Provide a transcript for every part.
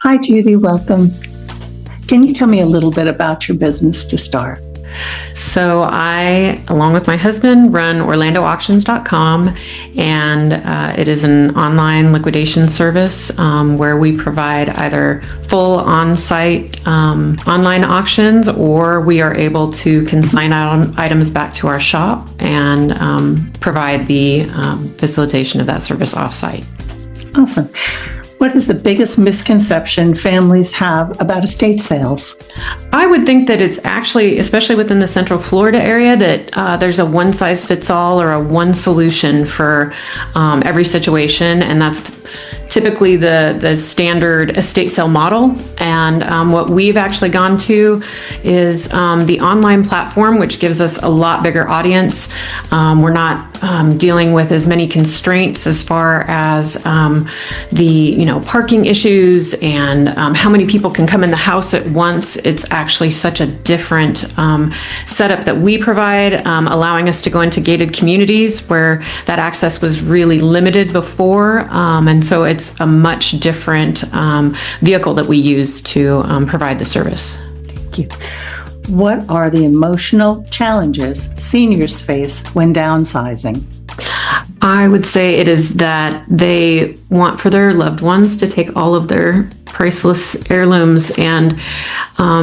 Hi, Judy. Welcome. Can you tell me a little bit about your business to start? So I, along with my husband, run OrlandoAuctions.com, and it is an online liquidation service where we provide either full on-site online auctions, or we are able to consign items back to our shop and provide the facilitation of that service off-site. Awesome. What is the biggest misconception families have about estate sales? I would think that it's actually, especially within the Central Florida area, that there's a one-size-fits-all or a one solution for every situation, and that's typically the standard estate sale model. And what we've actually gone to is the online platform, which gives us a lot bigger audience. We're not dealing with as many constraints as far as the parking issues and how many people can come in the house at once. It's actually such a different setup that we provide, allowing us to go into gated communities where that access was really limited before. And so it's a much different vehicle that we use to provide the service. Thank you. What are the emotional challenges seniors face when downsizing? I would say it is that they want for their loved ones to take all of their priceless heirlooms, and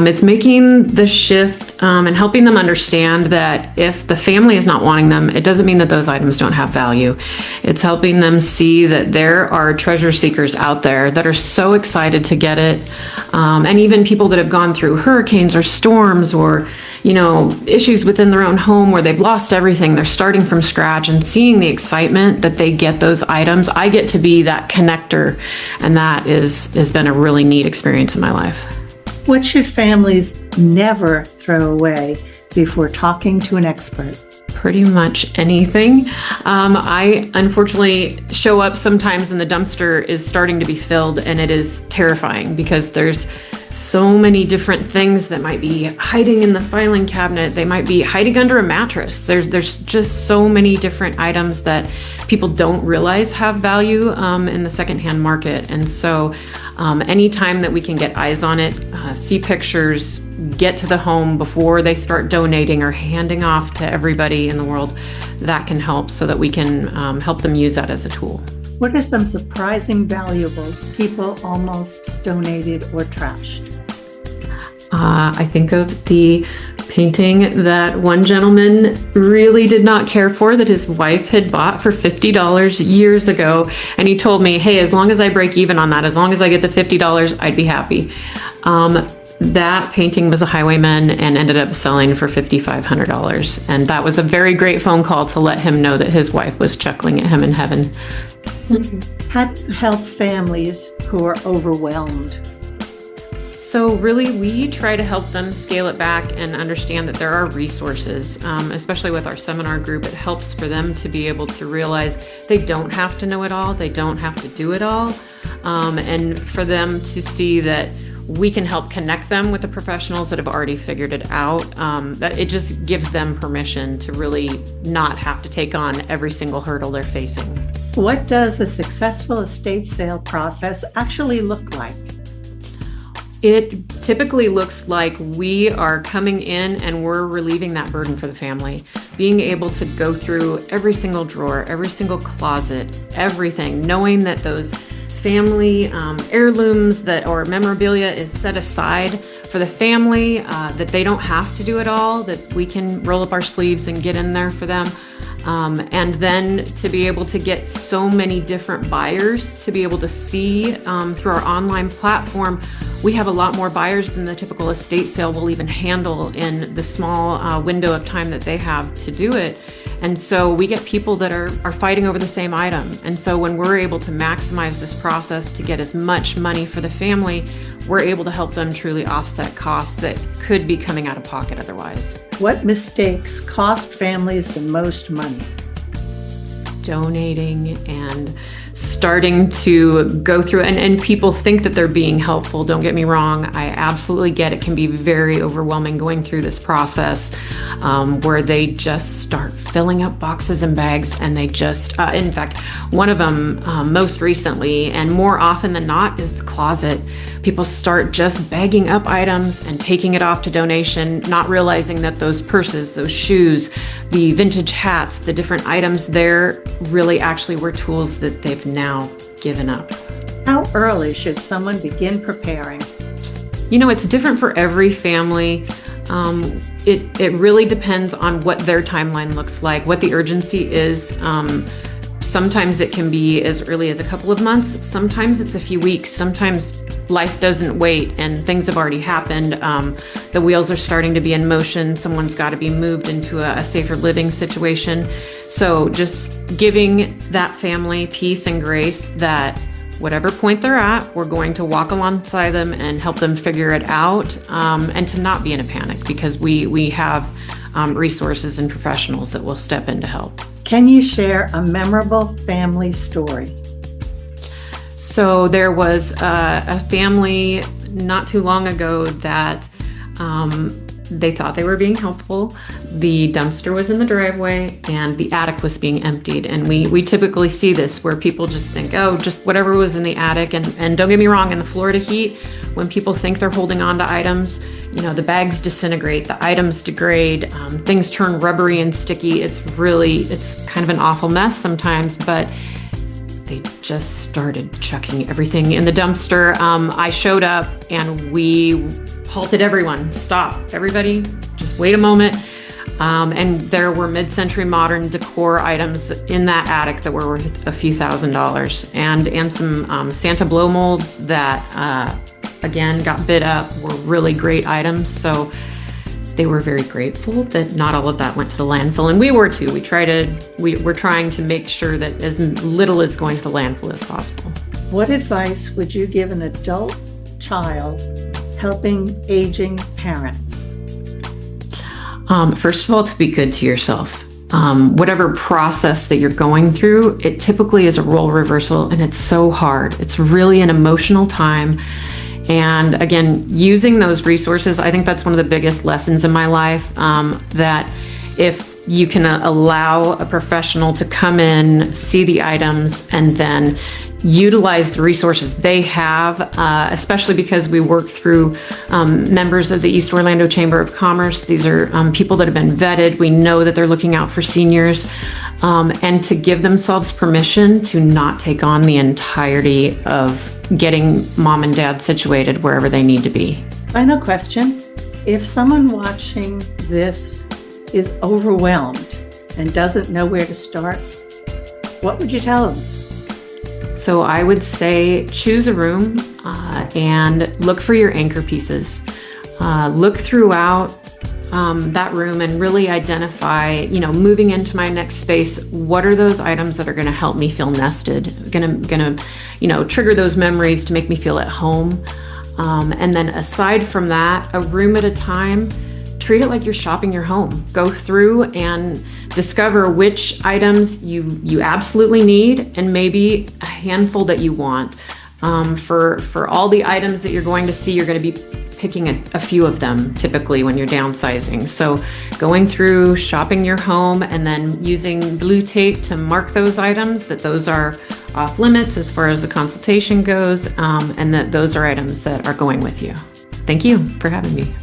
it's making the shift and helping them understand that if the family is not wanting them, it doesn't mean that those items don't have value. It's helping them see that there are treasure seekers out there that are so excited to get it, and even people that have gone through hurricanes or storms or issues within their own home where they've lost everything. They're starting from scratch and seeing the excitement that they get those items. I get to be that connector, and that has been a really neat experience in my life. What should families never throw away before talking to an expert? Pretty much anything. I unfortunately show up sometimes and the dumpster is starting to be filled, and it is terrifying because there's so many different things that might be hiding in the filing cabinet. They might be hiding under a mattress. There's just so many different items that people don't realize have value in the secondhand market. And so anytime that we can get eyes on it, see pictures, get to the home before they start donating or handing off to everybody in the world, that can help so that we can help them use that as a tool. What are some surprising valuables people almost donated or trashed? I think of the painting that one gentleman really did not care for, that his wife had bought for $50 years ago. And he told me, hey, as long as I break even on that, as long as I get the $50, I'd be happy. That painting was a Highwayman and ended up selling for $5,500. And that was a very great phone call to let him know that his wife was chuckling at him in heaven. How do you help families who are overwhelmed? So really, we try to help them scale it back and understand that there are resources, especially with our seminar group. It helps for them to be able to realize they don't have to know it all. They don't have to do it all. And for them to see that we can help connect them with the professionals that have already figured it out. That it just gives them permission to really not have to take on every single hurdle they're facing. What does a successful estate sale process actually look like? It typically looks like we are coming in and we're relieving that burden for the family. Being able to go through every single drawer, every single closet, everything, knowing that those family heirlooms or memorabilia is set aside for the family, that they don't have to do it all, that we can roll up our sleeves and get in there for them. And then to be able to get so many different buyers to be able to see through our online platform. We have a lot more buyers than the typical estate sale will even handle in the small window of time that they have to do it. And so we get people that are fighting over the same item. And so when we're able to maximize this process to get as much money for the family, we're able to help them truly offset costs that could be coming out of pocket otherwise. What mistakes cost families the most money? Donating and starting to go through, and people think that they're being helpful. Don't get me wrong. I absolutely get it can be very overwhelming going through this process where they just start filling up boxes and bags, and they just, in fact, one of them most recently, and more often than not, is the closet. People start just bagging up items and taking it off to donation, not realizing that those purses, those shoes, the vintage hats, the different items there really actually were tools that they've now given up. How early should someone begin preparing? You know, it's different for every family. It really depends on what their timeline looks like, what the urgency is. Sometimes it can be as early as a couple of months. Sometimes it's a few weeks. Sometimes life doesn't wait and things have already happened. The wheels are starting to be in motion. Someone's got to be moved into a safer living situation. So just giving that family peace and grace that whatever point they're at, we're going to walk alongside them and help them figure it out, and to not be in a panic, because we have resources and professionals that will step in to help. Can you share a memorable family story? So there was a family not too long ago that they thought they were being helpful. The dumpster was in the driveway and the attic was being emptied. And we typically see this where people just think, oh, just whatever was in the attic. And don't get me wrong, in the Florida heat, when people think they're holding on to items, you know, the bags disintegrate, the items degrade, things turn rubbery and sticky. It's kind of an awful mess sometimes, but they just started chucking everything in the dumpster. I showed up and we halted everyone. Stop, everybody, just wait a moment. And there were mid-century modern decor items in that attic that were worth a few $1,000s, and some Santa blow molds that, again, got bid up, were really great items. So they were very grateful that not all of that went to the landfill, and we were too. We're trying to make sure that as little is going to the landfill as possible. What advice would you give an adult child helping aging parents? First of all, to be good to yourself. Whatever process that you're going through, it typically is a role reversal, and it's so hard. It's really an emotional time. And again, using those resources, I think that's one of the biggest lessons in my life, that if you can allow a professional to come in, see the items, and then utilize the resources they have, especially because we work through members of the East Orlando Chamber of Commerce. These are people that have been vetted. We know that they're looking out for seniors, and to give themselves permission to not take on the entirety of getting mom and dad situated wherever they need to be. Final question. If someone watching this is overwhelmed and doesn't know where to start, what would you tell them? So I would say choose a room and look for your anchor pieces. Look throughout that room and really identify, moving into my next space, what are those items that are going to help me feel nested, going to trigger those memories to make me feel at home. And then aside from that, a room at a time, treat it like you're shopping your home. Go through and discover which items you absolutely need, and maybe a handful that you want. For all the items that you're going to see, you're going to be picking a few of them typically when you're downsizing. So going through, shopping your home, and then using blue tape to mark those items, that those are off limits as far as the consultation goes, and that those are items that are going with you. Thank you for having me.